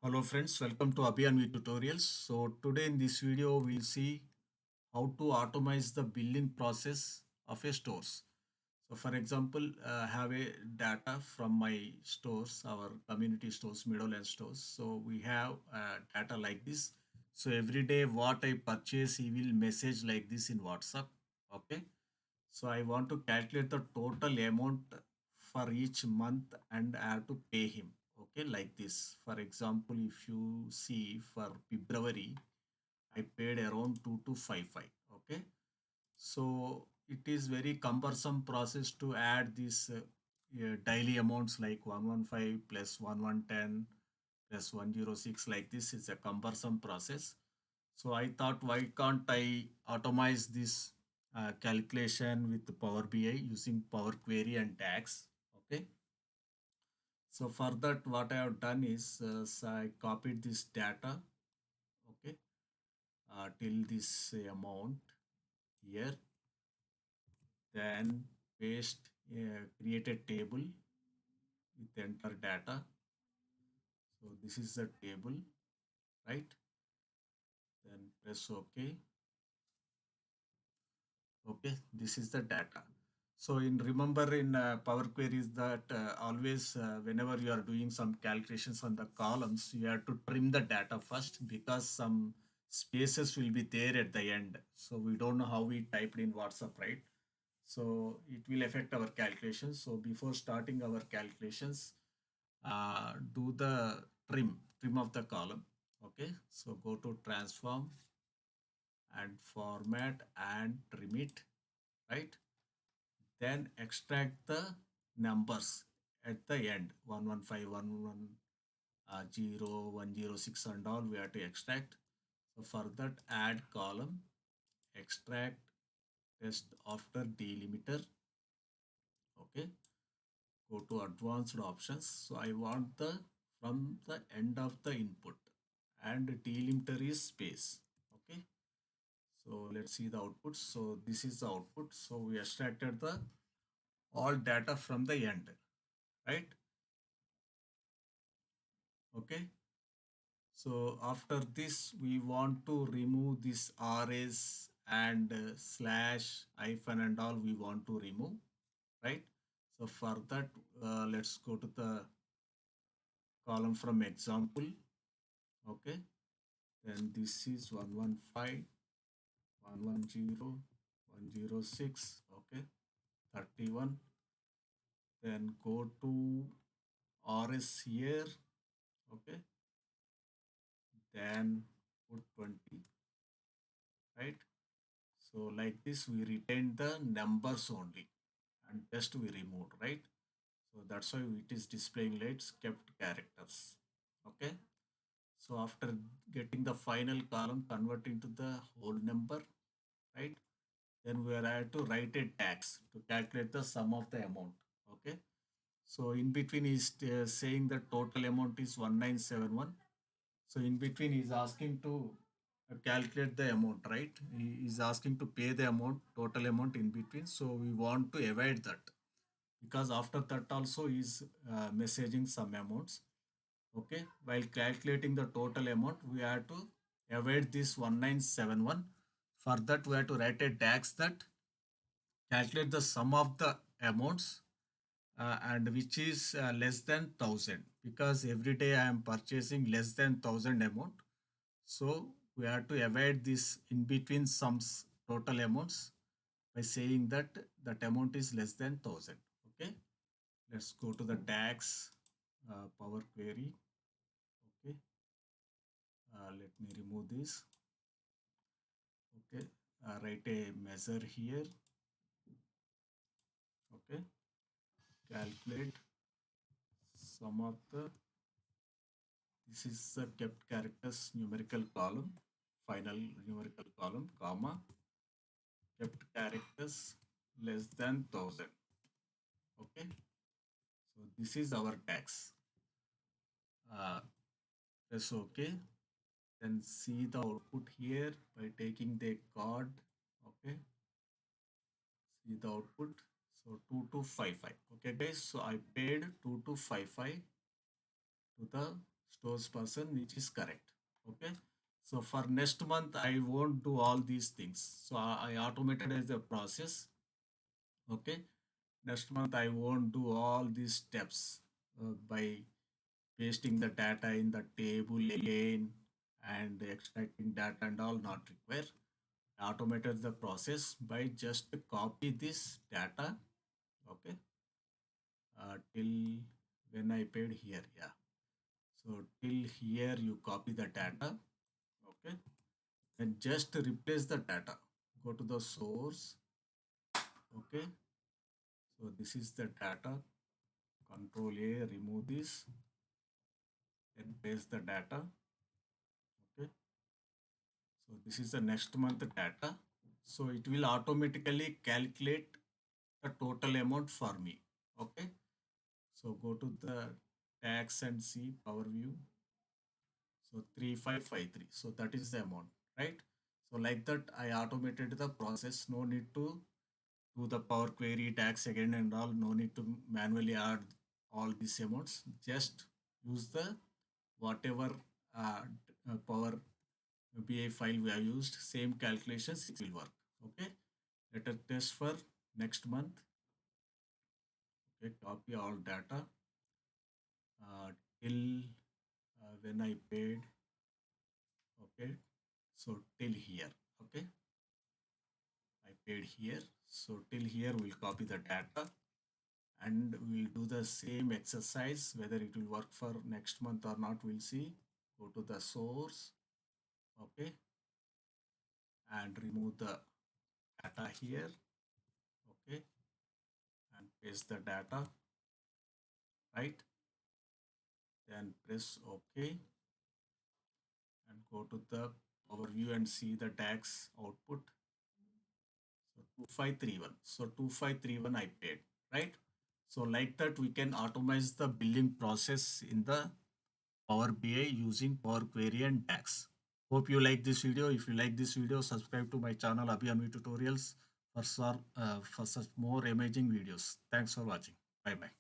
Hello friends, welcome to Abhiyanvi tutorials. So today in this video we'll see how to automate the billing process of a stores. So for example, I have a data from my stores, our community stores, middleland stores. So we have data like this. So every day what I purchase, he will message like this in WhatsApp. Okay. So I want to calculate the total amount for each month and I have to pay him. Okay, like this. For example, if you see for February, I paid around 2255. Okay, so it is very cumbersome process to add these daily amounts like 115 plus 1110 plus 106 like this. It's a cumbersome process. So I thought, why can't I automate this calculation with the Power BI using Power Query and DAX? Okay. So for that, what I have done is so I copied this data. Okay. Till this amount here, then paste, create a table with enter data. So this is the table, right? Then press OK. Okay, this is the data. So in remember in Power Queries that always whenever you are doing some calculations on the columns, you have to trim the data first because some spaces will be there at the end. So we don't know how we typed in WhatsApp, right? So it will affect our calculations. So before starting our calculations, do the trim of the column. Okay, so go to transform and format and trim it, right? Then extract the numbers at the end 115 0 106 and all we have to extract. So for that, add column, extract test after delimiter. Okay, go to advanced options. So I want the from the end of the input and delimiter is space. Okay, so let's see the output. So this is the output. So we extracted the all data from the end, right? Okay. So after this, we want to remove this RS and slash hyphen and all we want to remove, right? So for that, let's go to the column from example. Okay. Then this is 115, 110, 106. Okay. 31. Then go to RS here. Okay. Then put 20, right? So like this, we retain the numbers only and just we removed, right? So that's why it is displaying lights kept characters. Okay. So after getting the final column convert into the whole number, right? Then we are had to write a tax to calculate the sum of the amount. Okay. So in between is saying the total amount is 1971. So in between is asking to calculate the amount, right? He is asking to pay the amount, total amount in between. So we want to avoid that because after that also is messaging some amounts. Okay, while calculating the total amount, we have to avoid this 1971. For that, we have to write a DAX that calculate the sum of the amounts and which is less than 1000 because every day I am purchasing less than 1000 amount. So we have to avoid this in between sums total amounts by saying that that amount is less than 1000. Okay, let's go to the DAX Power Query. Okay, let me remove this. Okay, write a measure here. Okay, calculate sum of the, this is the kept characters numerical column, final numerical column, comma, kept characters less than 1000. Okay, so this is our tax. Press OK. Then see the output here by taking the card. Okay, see the output. So 2255. Okay, guys. So I paid 2255 to the stores person, which is correct. Okay. So for next month, I won't do all these things. So I automated as a process. Okay. Next month, I won't do all these steps by pasting the data in the table again and extracting data and all not require. Automated the process by just copy this data. Okay. Till when I paid here. Yeah. So till here you copy the data. Okay. And just replace the data. Go to the source. Okay. So this is the data. Control A, remove this, then paste the data. Okay. So this is the next month data. So it will automatically calculate the total amount for me. Okay. So go to the tax and see power view. So 3553. So that is the amount, right? So like that, I automated the process. No need to do the power query tax again and all. No need to manually add all these amounts. Just use the whatever power BI file we have used. Same calculations it will work. Okay. Let us test for next month. Okay. Copy all data till when I paid. Okay. So till here. Okay. I paid here. So till here we'll copy the data and we'll do the same exercise. Whether it will work for next month or not, we'll see. Go to the source. Okay. And remove the data here. Okay. And paste the data. Right. Then press OK and go to the overview and see the DAX output. So 2531. So 2531 I paid, right? So like that, we can automate the billing process in the Power BI using Power Query and DAX. Hope you like this video. If you like this video, subscribe to my channel Abhianvi Tutorials for such more amazing videos. Thanks for watching. Bye bye.